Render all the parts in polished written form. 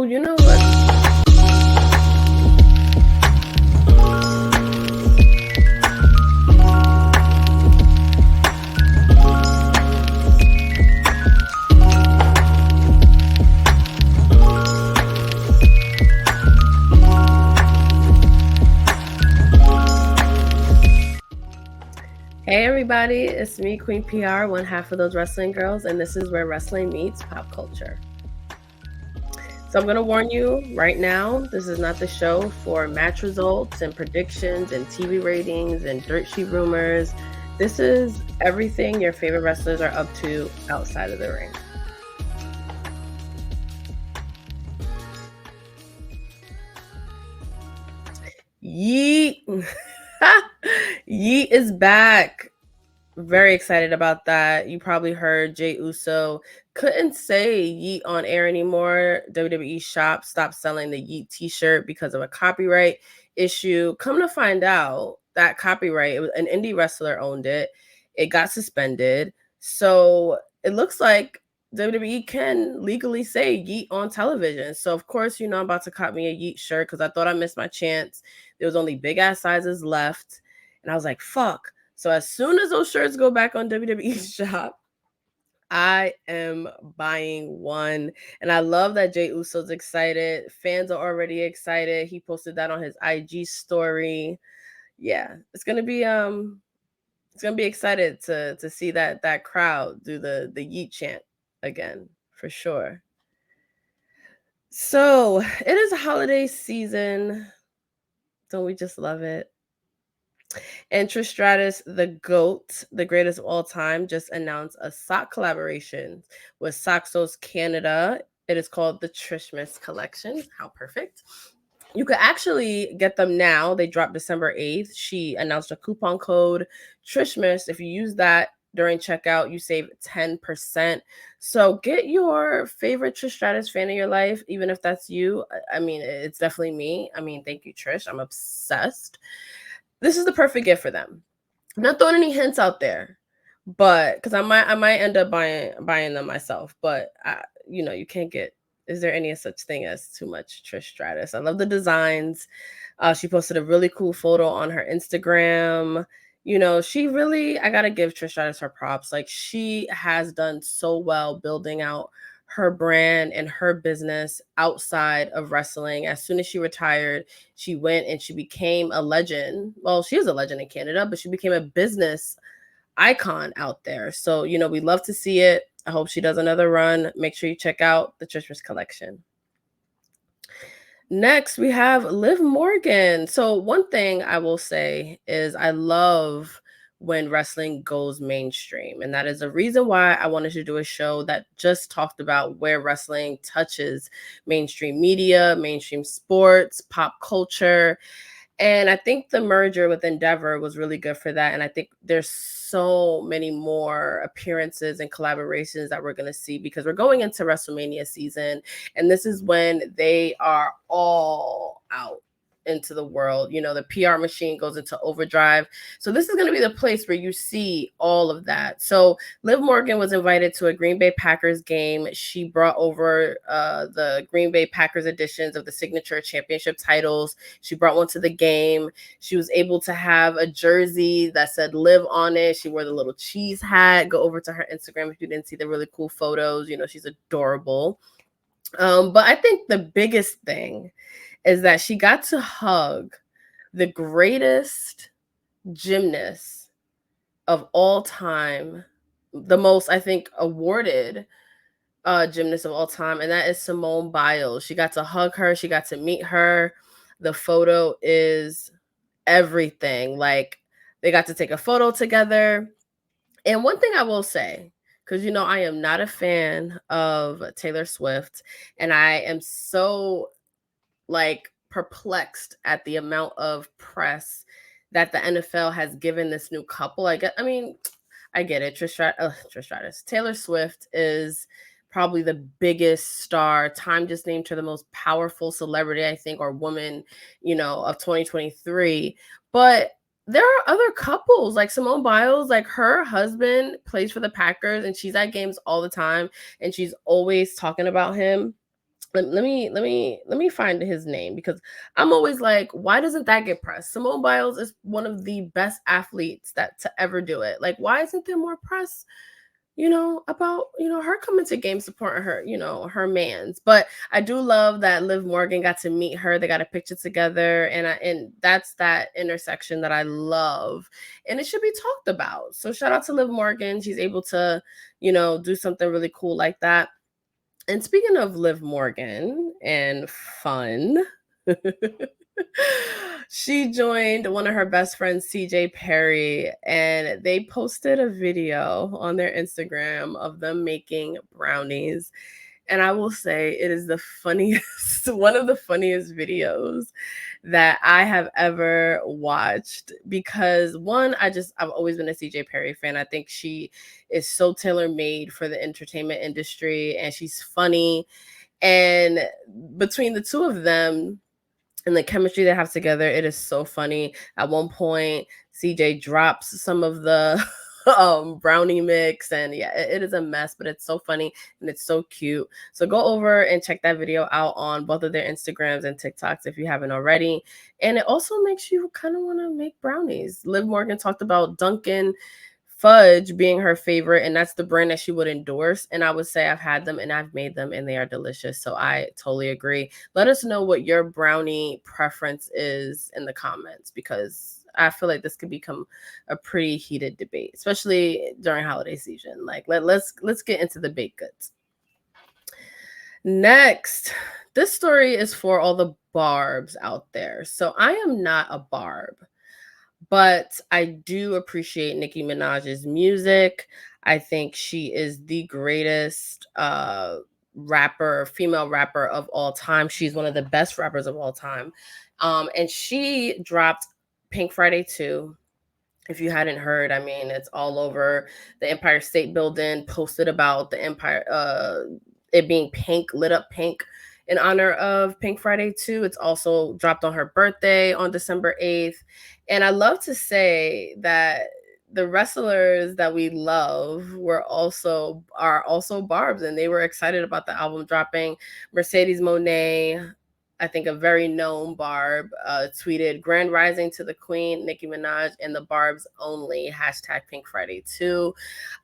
Oh, you know what? Hey everybody, it's me, Queen P.R, one half of those wrestling girls, and this is where wrestling meets pop culture. So I'm going to warn you right now, this is not the show for match results and predictions and TV ratings and dirt sheet rumors. This is everything your favorite wrestlers are up to outside of the ring. Yeet! Yeet is back. Very excited about that. You probably heard Jey Uso couldn't say Yeet on air anymore. WWE Shop stopped selling the Yeet t-shirt because of a copyright issue. Come to find out, that copyright, it was an indie wrestler owned it. It got suspended. So it looks like WWE can legally say Yeet on television. So of course, I'm about to cop me a Yeet shirt because I thought I missed my chance. There was only big ass sizes left. And I was like, fuck. So as soon as those shirts go back on WWE Shop, I am buying one. And I love that Jey Uso's excited. Fans are already excited. He posted that on his IG story. Yeah, it's gonna be excited to see that crowd do the Yeet chant again for sure. So it is a holiday season. Don't we just love it? And Trish Stratus, the GOAT, the greatest of all time, just announced a sock collaboration with Soxos Canada. It is called the Trishmas Collection. How perfect. You could actually get them now. They dropped December 8th. She announced a coupon code, Trishmas. If you use that during checkout, you save 10%. So get your favorite Trish Stratus fan in your life, even if that's you. I mean, it's definitely me. I mean, thank you, Trish. I'm obsessed. This is the perfect gift for them. I'm not throwing any hints out there, but because I might end up buying them myself. But you can't get. Is there any such thing as too much Trish Stratus? I love the designs. She posted a really cool photo on her Instagram. She really, I gotta give Trish Stratus her props. Like, she has done so well building out her brand and her business outside of wrestling. As soon as she retired, she went and she became a legend. Well, she is a legend in Canada, but she became a business icon out there. So, we love to see it. I hope she does another run. Make sure you check out the Trishmas collection. Next, we have Liv Morgan. So one thing I will say is I love when wrestling goes mainstream. And that is the reason why I wanted to do a show that just talked about where wrestling touches mainstream media, mainstream sports, pop culture. And I think the merger with Endeavor was really good for that. And I think there's so many more appearances and collaborations that we're going to see because we're going into WrestleMania season. And this is when they are all out into the world. The PR machine goes into overdrive. So this is going to be the place where you see all of that. So Liv Morgan was invited to a Green Bay Packers game. She brought over the Green Bay Packers editions of the signature championship titles. She brought one to the game. She was able to have a jersey that said Liv on it. She wore the little cheese hat. Go over to her Instagram if you didn't see the really cool photos. She's adorable. But I think the biggest thing is that she got to hug the greatest gymnast of all time, the most, I think, awarded gymnast of all time, and that is Simone Biles. She got to hug her. She got to meet her. The photo is everything. Like, they got to take a photo together. And one thing I will say, because I am not a fan of Taylor Swift, and I am so perplexed at the amount of press that the NFL has given this new couple. I get it. Trish Stratus. Taylor Swift is probably the biggest star. Time just named her the most powerful celebrity, I think, or woman, of 2023. But there are other couples like Simone Biles, like her husband plays for the Packers and she's at games all the time and she's always talking about him. let me find his name, because I'm always like, why doesn't that get press? Simone Biles is one of the best athletes that to ever do it. Like, why isn't there more press, about, her coming to game supporting her, her mans. But I do love that Liv Morgan got to meet her. They got a picture together, and that's that intersection that I love. And it should be talked about. So shout out to Liv Morgan. She's able to, do something really cool like that. And speaking of Liv Morgan and fun, she joined one of her best friends, CJ Perry, and they posted a video on their Instagram of them making brownies. And I will say it is the funniest, one of the funniest videos that I have ever watched, because one, I've always been a CJ Perry fan. I think she is so tailor-made for the entertainment industry, and she's funny. And between the two of them, and the chemistry they have together, it is so funny. At one point, CJ drops some of the brownie mix, and yeah, it is a mess, but it's so funny and it's so cute. So go over and check that video out on both of their Instagrams and TikToks if you haven't already. And it also makes you kind of want to make brownies. Liv Morgan talked about Dunkin' Fudge being her favorite, and that's the brand that she would endorse. And I would say I've had them and I've made them and they are delicious. So I totally agree. Let us know what your brownie preference is in the comments, because I feel like this could become a pretty heated debate, especially during holiday season. Like, let's get into the baked goods. Next, this story is for all the barbs out there. So I am not a barb, but I do appreciate Nicki Minaj's music. I think she is the greatest female rapper of all time. She's one of the best rappers of all time. And she dropped Pink Friday 2. If you hadn't heard, I mean, it's all over the Empire State Building, posted about the Empire, it being pink, lit up pink in honor of Pink Friday 2. It's also dropped on her birthday on December 8th. And I love to say that the wrestlers that we love are also barbs, and they were excited about the album dropping. Mercedes Monet, I think a very known barb, tweeted Grand Rising to the Queen, Nicki Minaj, and the barbs only, hashtag Pink Friday 2.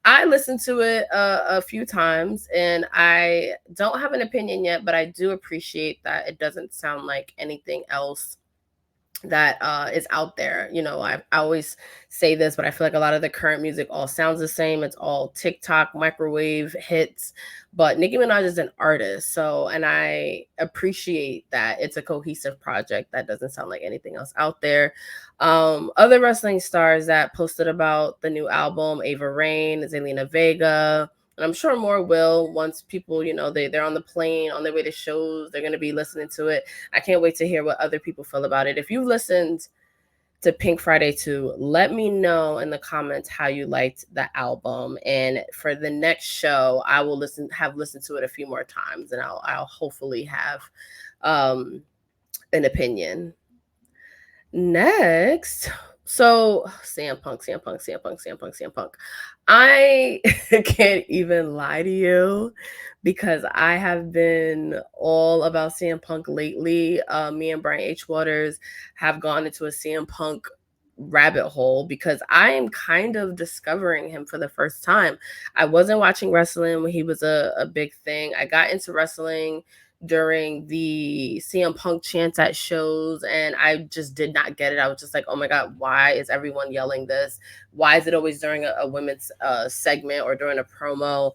I listened to it a few times, and I don't have an opinion yet, but I do appreciate that it doesn't sound like anything else that is out there. I always say this, but I feel like a lot of the current music all sounds the same. It's all TikTok microwave hits. But Nicki Minaj is an artist, and I appreciate that it's a cohesive project that doesn't sound like anything else out there. Other wrestling stars that posted about the new album: Ava Rain, Zelina Vega, and I'm sure more will once people, they're on the plane on their way to shows. They're going to be listening to it. I can't wait to hear what other people feel about it. If you've listened to Pink Friday 2, let me know in the comments how you liked the album. And for the next show, I will have listened to it a few more times, and I'll hopefully have an opinion. Next, so CM Punk, CM Punk, CM Punk, CM Punk, CM Punk. I can't even lie to you, because I have been all about CM Punk lately. Me and Brian H. Waters have gone into a CM Punk rabbit hole, because I am kind of discovering him for the first time. I wasn't watching wrestling when he was a big thing. I got into wrestling during the CM Punk chants at shows, and I just did not get it. I was just like, oh my God, why is everyone yelling this? Why is it always during a women's segment or during a promo?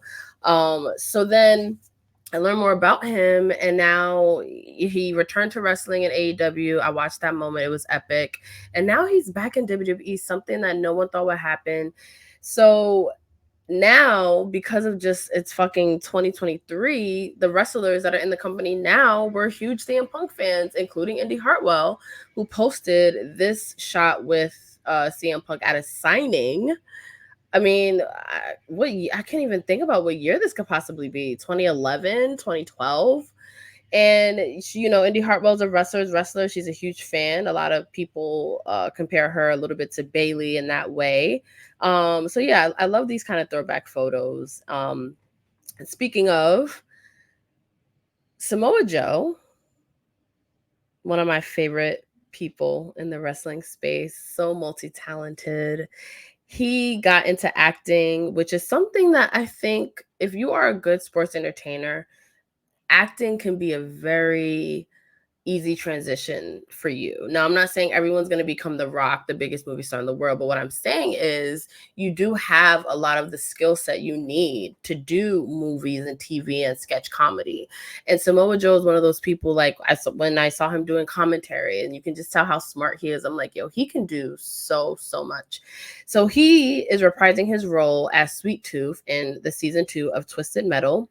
So then I learned more about him, and now he returned to wrestling in AEW. I watched that moment. It was epic. And now he's back in WWE, something that no one thought would happen. So now, because of just it's fucking 2023, the wrestlers that are in the company now were huge CM Punk fans, including Indy Hartwell, who posted this shot with CM Punk at a signing. I mean, I can't even think about what year this could possibly be. 2011, 2012. And Indy Hartwell's a wrestler. She's a huge fan. A lot of people compare her a little bit to Bayley in that way. So yeah, I love these kind of throwback photos. And speaking of Samoa Joe, one of my favorite people in the wrestling space, so multi-talented. He got into acting, which is something that I think if you are a good sports entertainer, acting can be a very easy transition for you. Now, I'm not saying everyone's going to become The Rock, the biggest movie star in the world, but what I'm saying is you do have a lot of the skill set you need to do movies and TV and sketch comedy. And Samoa Joe is one of those people, like when I saw him doing commentary, and you can just tell how smart he is. I'm like, yo, he can do so much. So he is reprising his role as Sweet Tooth in the season 2 of Twisted Metal.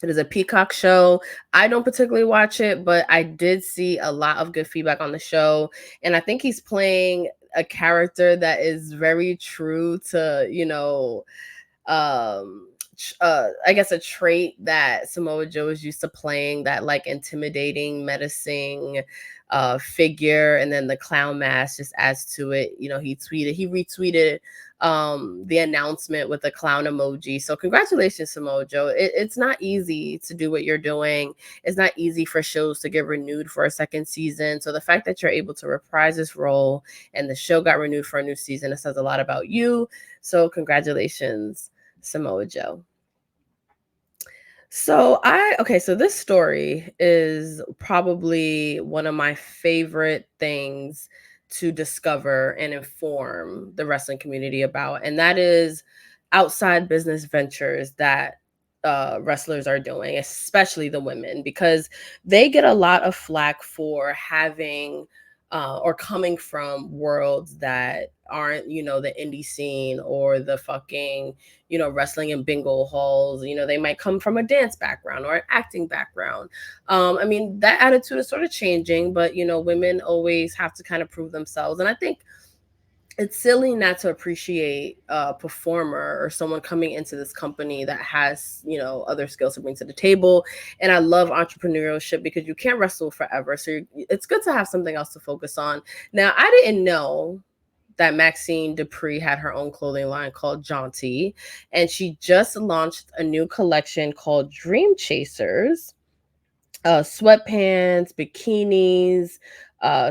It is a Peacock show. I don't particularly watch it, but I did see a lot of good feedback on the show. And I think he's playing a character that is very true to, I guess a trait that Samoa Joe is used to playing, that like intimidating, menacing figure, and then the clown mask just adds to it. He retweeted the announcement with the clown emoji. So congratulations, Samoa Joe. It's not easy to do what you're doing. It's not easy for shows to get renewed for a second season. So the fact that you're able to reprise this role and the show got renewed for a new season, it says a lot about you. So congratulations, Samoa Joe. So this story is probably one of my favorite things to discover and inform the wrestling community about, and that is outside business ventures that wrestlers are doing, especially the women, because they get a lot of flack for having or coming from worlds that aren't, the indie scene or the fucking, wrestling in bingo halls. They might come from a dance background or an acting background. I mean, that attitude is sort of changing, but, women always have to kind of prove themselves. And I think it's silly not to appreciate a performer or someone coming into this company that has, other skills to bring to the table. And I love entrepreneurship because you can't wrestle forever. So it's good to have something else to focus on. Now, I didn't know that Maxine Dupree had her own clothing line called Jaunty, and she just launched a new collection called Dream Chasers. Sweatpants, bikinis,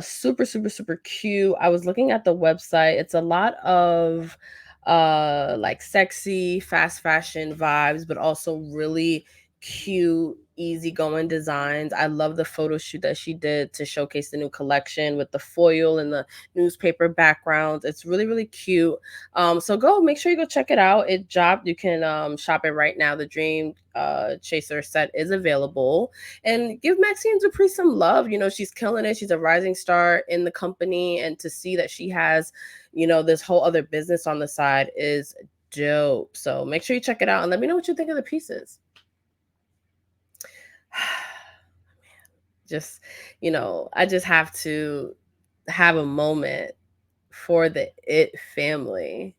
super cute. I was looking at the website. It's a lot of like sexy, fast fashion vibes, but also really cute, easygoing designs. I love the photo shoot that she did to showcase the new collection with the foil and the newspaper backgrounds. It's really cute. So go make sure you go check it out. It dropped. You can shop it right now. The Dream Chaser set is available, and give Maxine Dupree some love. She's killing it. She's a rising star in the company, and to see that she has, this whole other business on the side is dope. So make sure you check it out and let me know what you think of the pieces. Just, I just have to have a moment for the It family.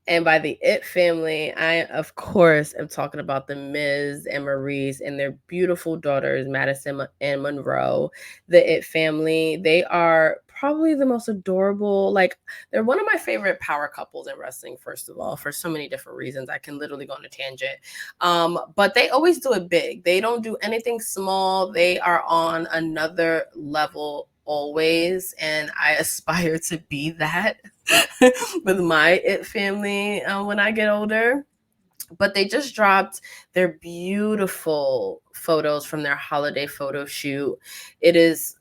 And by the It family, I, of course, am talking about the Miz and Maurice and their beautiful daughters, Madison and Monroe. The It family, they are probably the most adorable. Like, they're one of my favorite power couples in wrestling, first of all, for so many different reasons. I can literally go on a tangent. But they always do it big. They don't do anything small. They are on another level always, and I aspire to be that with my It family when I get older. But they just dropped their beautiful photos from their holiday photo shoot. It is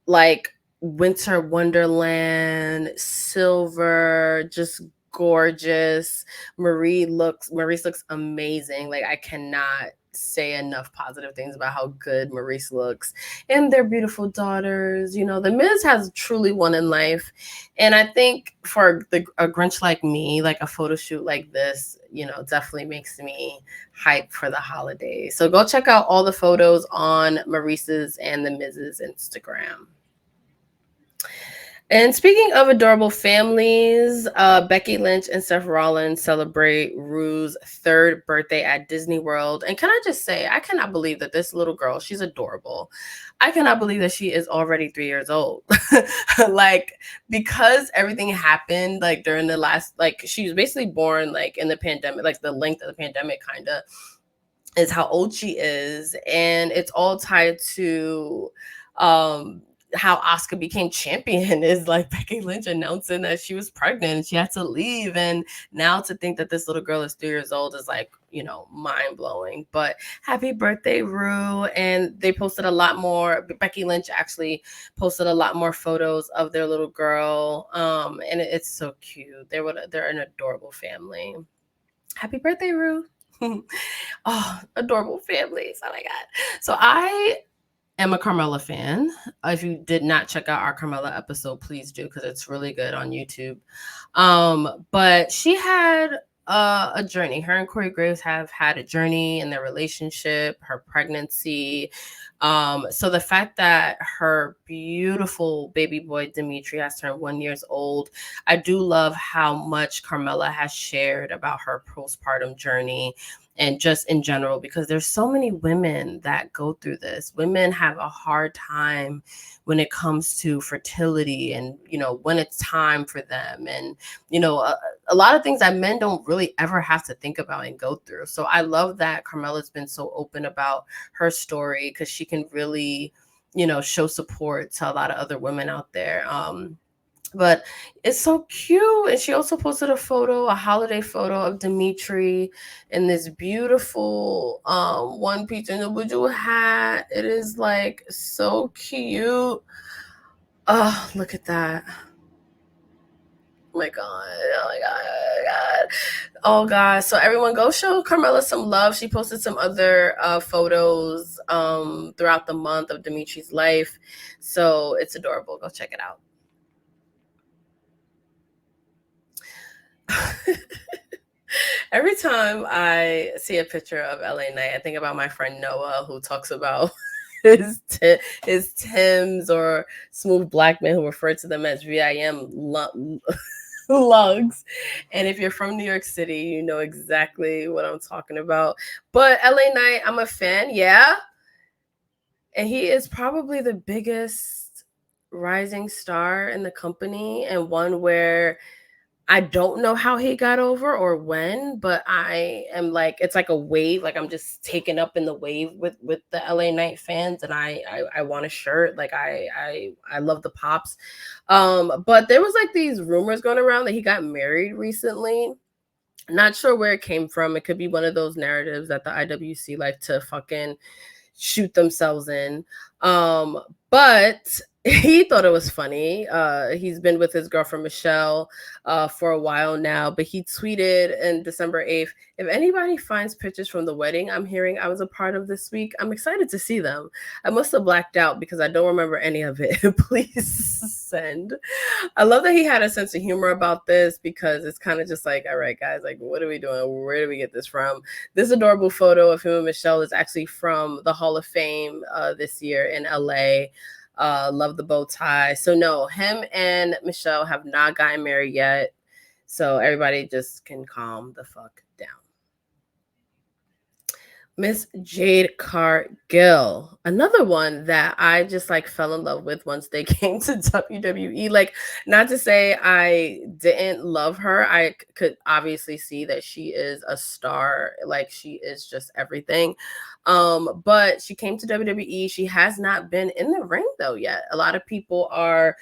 like winter wonderland, silver, just gorgeous. Maurice looks amazing. Like, I cannot say enough positive things about how good Maurice looks, and their beautiful daughters. The Miz has truly won in life, and I think for a Grinch like me, like a photo shoot like this, definitely makes me hype for the holidays. So go check out all the photos on Maurice's and the Miz's Instagram. And speaking of adorable families, Becky Lynch and Seth Rollins celebrate Rue's third birthday at Disney World. And can I just say, I cannot believe that this little girl, she's adorable. I cannot believe that she is already 3 years old. Like, because everything happened like during the last, like, she was basically born like in the pandemic, like the length of the pandemic, kind of. is how old she is, and it's all tied to um how Oscar became champion is like Becky Lynch announcing that she was pregnant and she had to leave. And now to think that this little girl is 3 years old is like, mind blowing. But happy birthday, Rue. And they posted a lot more. Becky Lynch actually posted a lot more photos of their little girl. And it's so cute. They're an adorable family. Happy birthday, Rue. Oh, adorable families. Oh my God. So I am a Carmella fan. If you did not check out our Carmella episode, please do, because it's really good on YouTube. But she had a journey. Her and Corey Graves have had a journey in their relationship, her pregnancy. So the fact that her beautiful baby boy Dimitri has turned 1 year old, I do love how much Carmella has shared about her postpartum journey and just in general, because there's so many women that go through this. Women have a hard time when it comes to fertility and, when it's time for them. And, a lot of things that men don't really ever have to think about and go through. So I love that Carmella's been so open about her story, because she can really, show support to a lot of other women out there. But it's so cute. And she also posted a holiday photo of Dimitri in this beautiful one piece individual hat. It is like so cute. Oh, look at that. Oh my God. Oh my God. Oh my God. Oh God. So everyone go show Carmella some love. She posted some other photos throughout the month of Dimitri's life. So it's adorable. Go check it out. Every time I see a picture of LA Knight, I think about my friend Noah, who talks about his Tims or smooth black men, who refer to them as VIM lugs. And if you're from New York City, you know exactly what I'm talking about. But LA Knight, I'm a fan, yeah. And he is probably the biggest rising star in the company, and one where I don't know how he got over or when, but I am like, it's like a wave. Like I'm just taken up in the wave with the LA Knight fans, and I want a shirt. Like I love the pops. But there was like these rumors going around that he got married recently. Not sure where it came from. It could be one of those narratives that the IWC like to fucking shoot themselves in. But he thought it was funny. He's been with his girlfriend Michelle for a while now, but he tweeted in December 8th, if anybody finds pictures from the wedding I'm hearing I was a part of this week, I'm excited to see them. I must have blacked out because I don't remember any of it. Please send. I love that he had a sense of humor about this, because it's kind of just like, all right, guys, like, what are we doing? Where do we get this from? This adorable photo of him and Michelle is actually from the Hall of Fame this year in LA. Love the bow tie. So no, him and Michelle have not gotten married yet. So everybody just can calm the fuck down. Miss Jade Cargill, another one that I just like fell in love with once they came to WWE. Like, not to say I didn't love her, I could obviously see that she is a star. Like, she is just everything. But she came to WWE. She has not been in the ring though yet. A lot of people are,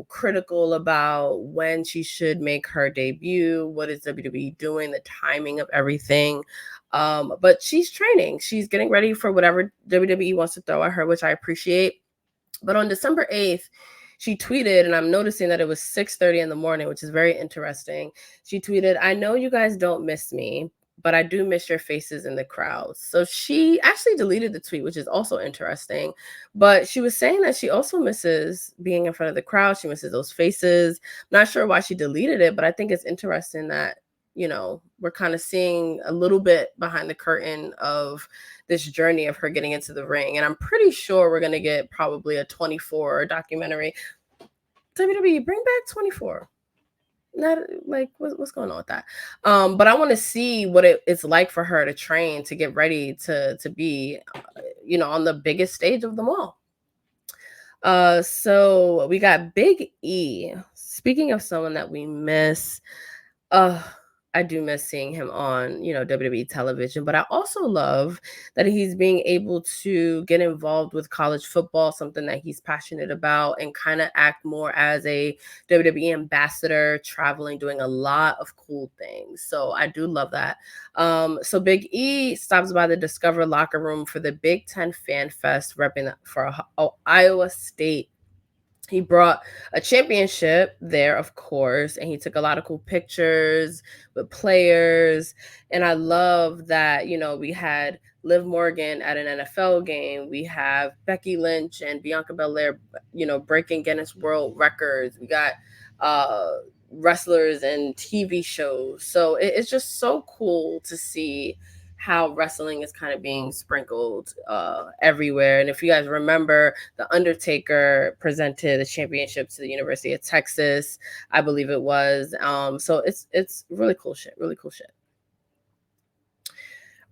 critical about when she should make her debut. What is WWE doing? The timing of everything. But she's training. She's getting ready for whatever WWE wants to throw at her, which I appreciate. But on December 8th, she tweeted, and I'm noticing that it was 6:30 in the morning, which is very interesting. She tweeted, I know you guys don't miss me, but I do miss your faces in the crowds. So she actually deleted the tweet, which is also interesting. But she was saying that she also misses being in front of the crowd. She misses those faces. Not sure why she deleted it, but I think it's interesting that we're kind of seeing a little bit behind the curtain of this journey of her getting into the ring. And I'm pretty sure we're going to get probably a 24 documentary. WWE, bring back 24. Not like what's going on with that. But I want to see what it's like for her to train, to get ready to be, on the biggest stage of them all. So we got Big E. Speaking of someone that we miss, I do miss seeing him on, WWE television, but I also love that he's being able to get involved with college football, something that he's passionate about, and kind of act more as a WWE ambassador, traveling, doing a lot of cool things. So I do love that. So Big E stops by the Discover locker room for the Big Ten Fan Fest, repping for Iowa State. He brought a championship there, of course, and he took a lot of cool pictures with players. And I love that, we had Liv Morgan at an NFL game. We have Becky Lynch and Bianca Belair, breaking Guinness World Records. We got uh wrestlers and TV shows. So it's just so cool to see how wrestling is kind of being sprinkled everywhere. And if you guys remember, the Undertaker presented the championship to the University of Texas, I believe it was. So it's really cool shit, really cool shit.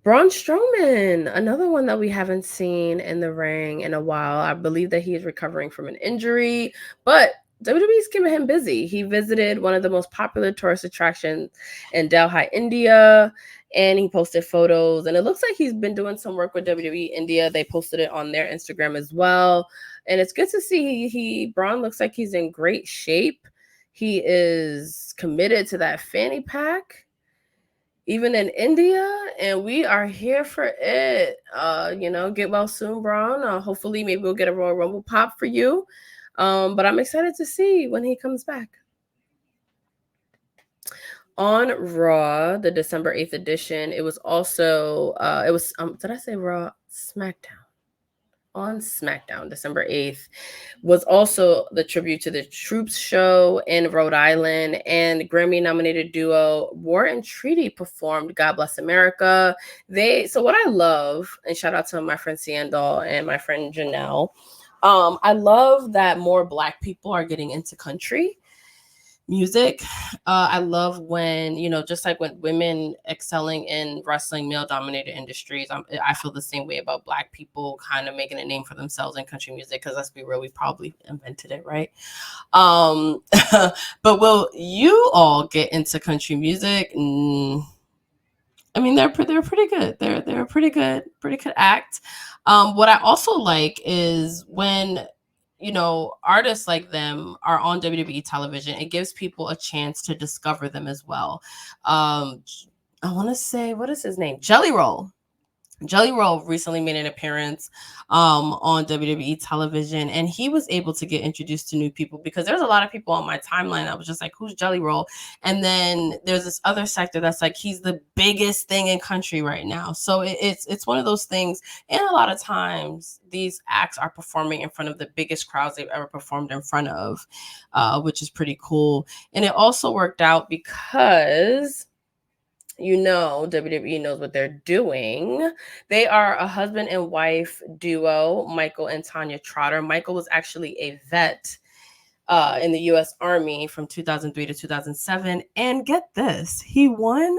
Braun Strowman, another one that we haven't seen in the ring in a while. I believe that he is recovering from an injury, but WWE's keeping him busy. He visited one of the most popular tourist attractions in Delhi, India, and he posted photos. And it looks like he's been doing some work with WWE India. They posted it on their Instagram as well. And it's good to see Braun looks like he's in great shape. He is committed to that fanny pack even in India, and we are here for it. Get well soon, Braun. Hopefully, maybe we'll get a Royal Rumble pop for you. But I'm excited to see when he comes back. On Raw, the December 8th edition, it was also did I say Raw? SmackDown. On SmackDown, December 8th, was also the tribute to the Troops show in Rhode Island, and Grammy nominated duo War and Treaty performed God Bless America. So what I love, and shout out to my friend Seindole and my friend Janelle, I love that more Black people are getting into country music. I love when, just like when women excelling in wrestling, male dominated industries, I feel the same way about Black people kind of making a name for themselves in country music, because let's be real, we probably invented it, right? But will you all get into country music? I mean, they're pretty good. They're a pretty good act. What I also like is when artists like them are on WWE television. It gives people a chance to discover them as well. I want to say, what is his name? Jelly Roll. Jelly Roll recently made an appearance on WWE television, and he was able to get introduced to new people, because there's a lot of people on my timeline that was just like, who's Jelly Roll? And then there's this other sector that's like, he's the biggest thing in country right now. So it's one of those things. And a lot of times these acts are performing in front of the biggest crowds they've ever performed in front of, which is pretty cool. And it also worked out because WWE knows what they're doing. They are a husband and wife duo, Michael and Tanya Trotter. Michael was actually a vet in the U.S. Army from 2003 to 2007. And get this, he won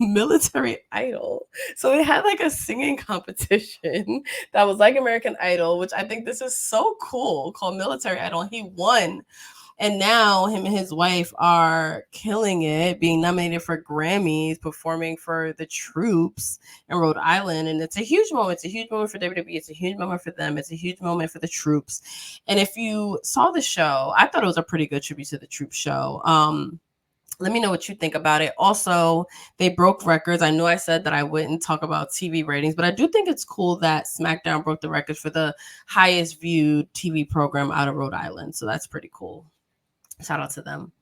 Military Idol. So they had like a singing competition that was like American Idol, which I think this is so cool, called Military Idol. He won. And now him and his wife are killing it, being nominated for Grammys, performing for the Troops in Rhode Island. And it's a huge moment. It's a huge moment for WWE. It's a huge moment for them. It's a huge moment for the Troops. And if you saw the show, I thought it was a pretty good tribute to the Troops show. Let me know what you think about it. Also, they broke records. I know I said that I wouldn't talk about TV ratings, but I do think it's cool that SmackDown broke the records for the highest viewed TV program out of Rhode Island. So that's pretty cool. Shout out to them.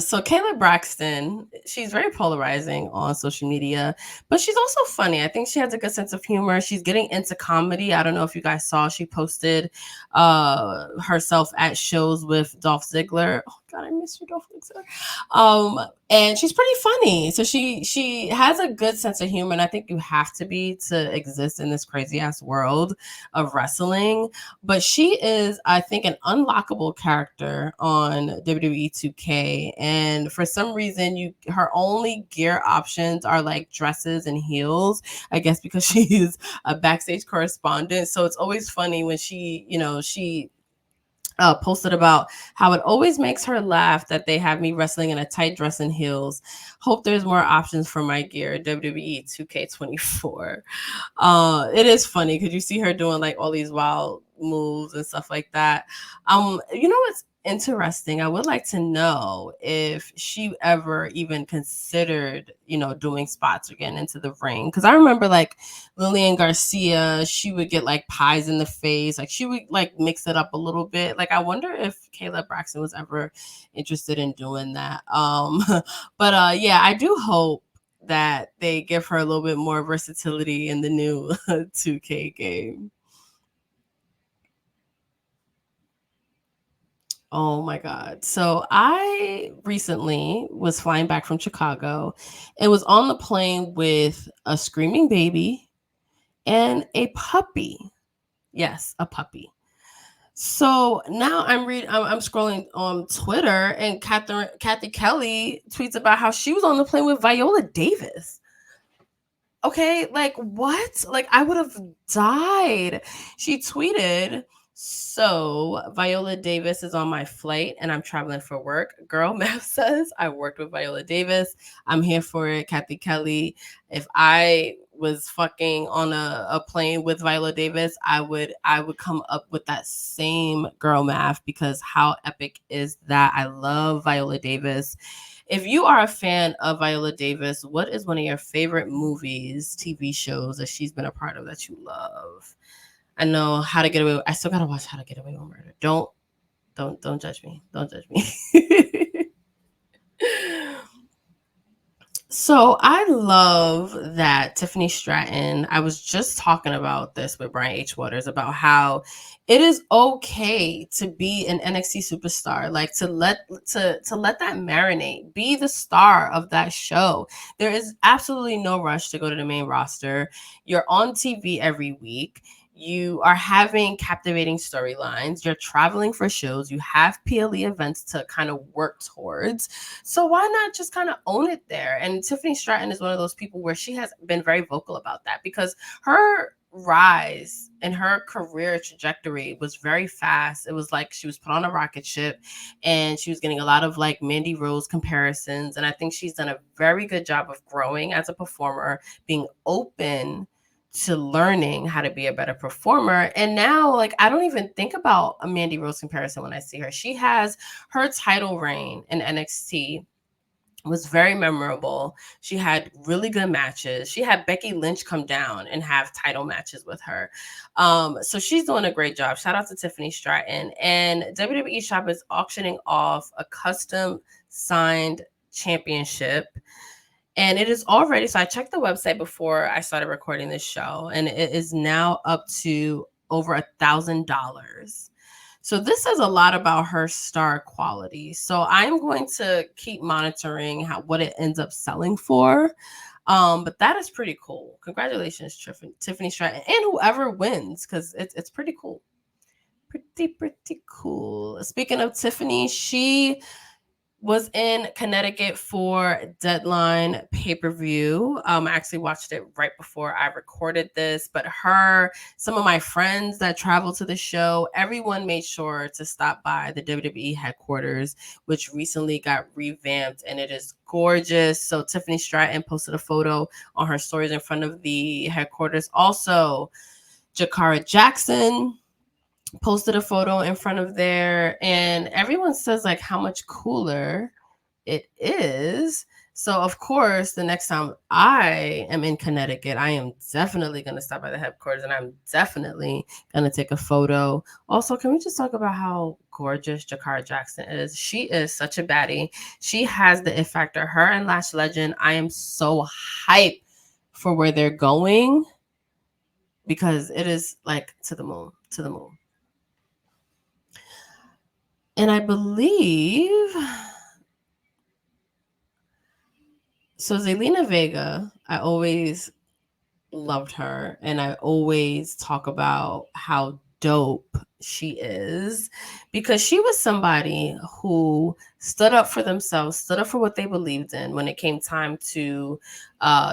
So Kayla Braxton, she's very polarizing on social media, but she's also funny. I think she has a good sense of humor. She's getting into comedy. I don't know if you guys saw, she posted herself at shows with Dolph Ziggler. Oh God, I miss you, Dolph Ziggler. And she's pretty funny. So she has a good sense of humor, and I think you have to be to exist in this crazy ass world of wrestling. But she is, I think, an unlockable character on WWE 2K. And for some reason, her only gear options are like dresses and heels, I guess because she's a backstage correspondent. So it's always funny when she posted about how it always makes her laugh that they have me wrestling in a tight dress and heels. Hope there's more options for my gear. WWE 2K24. It is funny because you see her doing like all these wild moves and stuff like that. You know what's interesting? I would like to know if she ever even considered, doing spots or getting into the ring. Because I remember like Lillian Garcia, she would get like pies in the face, like she would like mix it up a little bit. Like I wonder if Kayla Braxton was ever interested in doing that. But yeah, I do hope that they give her a little bit more versatility in the new 2K game. Oh my God. So I recently was flying back from Chicago and was on the plane with a screaming baby and a puppy. Yes, a puppy. So now I'm scrolling on Twitter, and Kathy Kelly tweets about how she was on the plane with Viola Davis. Okay, like what? Like I would have died. She tweeted, so Viola Davis is on my flight and I'm traveling for work. Girl Math says I worked with Viola Davis. I'm here for it. Kathy Kelly. If I was fucking on a plane with Viola Davis, I would come up with that same girl math, because how epic is that? I love Viola Davis. If you are a fan of Viola Davis, what is one of your favorite movies, TV shows that she's been a part of that you love? I know How to Get Away. I still gotta watch How to Get Away with Murder. Don't judge me. Don't judge me. So I love that Tiffany Stratton. I was just talking about this with Brian H. Waters about how it is okay to be an NXT superstar, like to let that marinate, be the star of that show. There is absolutely no rush to go to the main roster. You're on TV every week. You are having captivating storylines. You're traveling for shows. You have PLE events to kind of work towards. So why not just kind of own it there? And Tiffany Stratton is one of those people where she has been very vocal about that, because her rise and her career trajectory was very fast. It was like she was put on a rocket ship and she was getting a lot of like Mandy Rose comparisons. And I think she's done a very good job of growing as a performer, being open to learning how to be a better performer. And now, like, I don't even think about a Mandy Rose comparison when I see her. She has her title reign in NXT was very memorable. She had really good matches. She had Becky Lynch come down and have title matches with her. So she's doing a great job. Shout out to Tiffany Stratton. And WWE Shop is auctioning off a custom signed championship. And it is already, so I checked the website before I started recording this show, and it is now up to over $1,000. So this says a lot about her star quality. So I'm going to keep monitoring what it ends up selling for. But that is pretty cool. Congratulations, Tiffany Stratton, and whoever wins, because it's pretty cool. Pretty cool. Speaking of Tiffany, she was in Connecticut for Deadline pay-per-view. I actually watched it right before I recorded this, but some of my friends that traveled to the show, everyone made sure to stop by the WWE headquarters, which recently got revamped, and it is gorgeous. So Tiffany Stratton posted a photo on her stories in front of the headquarters. Also, Jakara Jackson posted a photo in front of there, and everyone says like how much cooler it is. So of course, the next time I am in Connecticut, I am definitely going to stop by the headquarters, and I'm definitely going to take a photo. Also, can we just talk about how gorgeous Jakara Jackson is? She is such a baddie. She has the it factor. Her and Lash Legend, I am so hyped for where they're going, because it is like to the moon, to the moon. And I believe, so Zelina Vega, I always loved her, and I always talk about how dope she is, because she was somebody who stood up for themselves, stood up for what they believed in when it came time to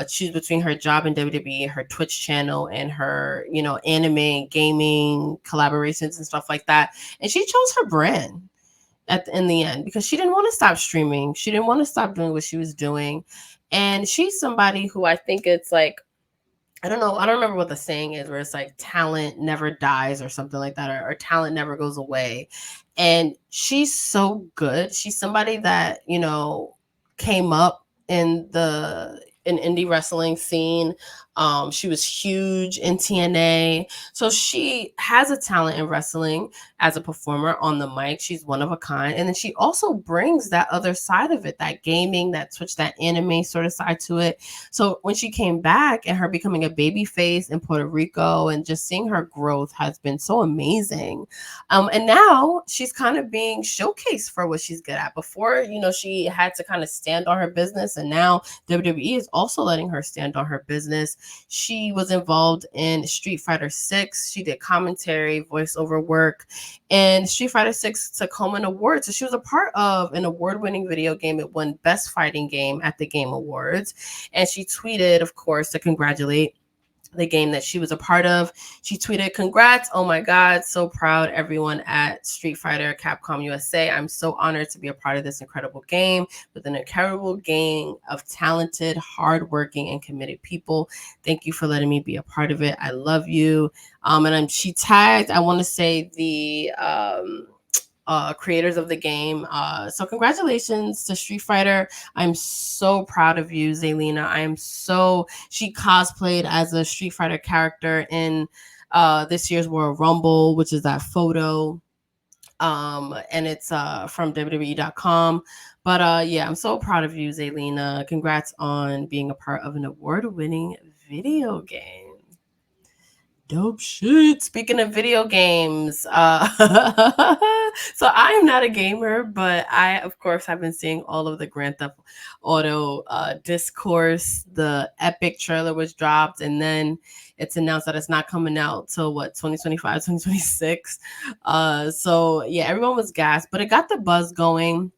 choose between her job in WWE, her Twitch channel, and her, anime and gaming collaborations and stuff like that. And she chose her brand in the end, because she didn't want to stop streaming. She didn't want to stop doing what she was doing. And she's somebody who I think it's like, I don't know. I don't remember what the saying is, where it's like talent never dies or something like that, or talent never goes away. And she's so good. She's somebody that, came up in the indie wrestling scene. She was huge in TNA. So she has a talent in wrestling as a performer on the mic. She's one of a kind. And then she also brings that other side of it, that gaming, that Twitch, that anime sort of side to it. So when she came back and her becoming a baby face in Puerto Rico and just seeing her growth has been so amazing. And now she's kind of being showcased for what she's good at. Before, she had to kind of stand on her business, and now WWE is also letting her stand on her business. She was involved in Street Fighter 6. She did commentary, voiceover work, and Street Fighter 6 Tacoma Awards. So she was a part of an award-winning video game. It won Best Fighting Game at the Game Awards. And she tweeted, of course, to congratulate the game that she was a part of. She tweeted, "Congrats. Oh my God. So proud, everyone at Street Fighter Capcom USA. I'm so honored to be a part of this incredible game with an incredible gang of talented, hardworking, and committed people. Thank you for letting me be a part of it. I love you." And she tagged, I want to say, the creators of the game. So congratulations to Street Fighter. I'm so proud of you, Zelina. She cosplayed as a Street Fighter character in this year's Royal Rumble, which is that photo. And it's from WWE.com. But yeah, I'm so proud of you, Zelina. Congrats on being a part of an award-winning video game. Dope shit. Speaking of video games, so I am not a gamer, but I, of course, have been seeing all of the Grand Theft Auto discourse. The Epic trailer was dropped, and then it's announced that it's not coming out till 2025, 2026. So yeah, everyone was gassed, but it got the buzz going.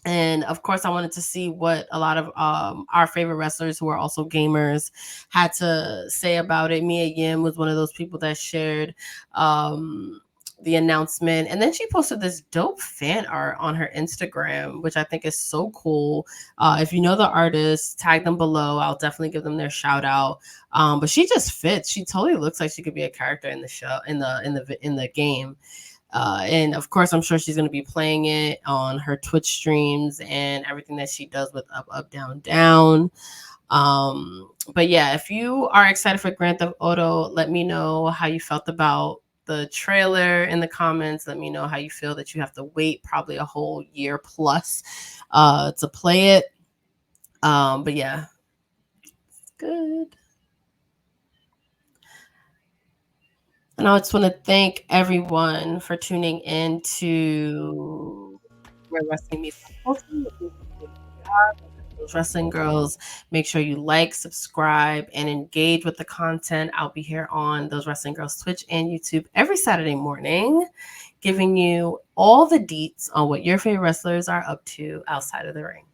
And of course, I wanted to see what a lot of our favorite wrestlers who are also gamers had to say about it. Mia Yim was one of those people that shared the announcement. And then she posted this dope fan art on her Instagram, which I think is so cool. If you know the artist, tag them below. I'll definitely give them their shout out. But she just fits. She totally looks like she could be a character in the show, in the game. And of course, I'm sure she's going to be playing it on her Twitch streams and everything that she does with Up, Up, Down, Down. But yeah, if you are excited for Grand Theft Auto, let me know how you felt about the trailer in the comments. Let me know how you feel that you have to wait probably a whole year plus to play it. But yeah, it's good. And I just want to thank everyone for tuning in to Where Wrestling Meets Culture. Those Wrestling Girls. Make sure you like, subscribe, and engage with the content. I'll be here on Those Wrestling Girls Twitch and YouTube every Saturday morning, giving you all the deets on what your favorite wrestlers are up to outside of the ring.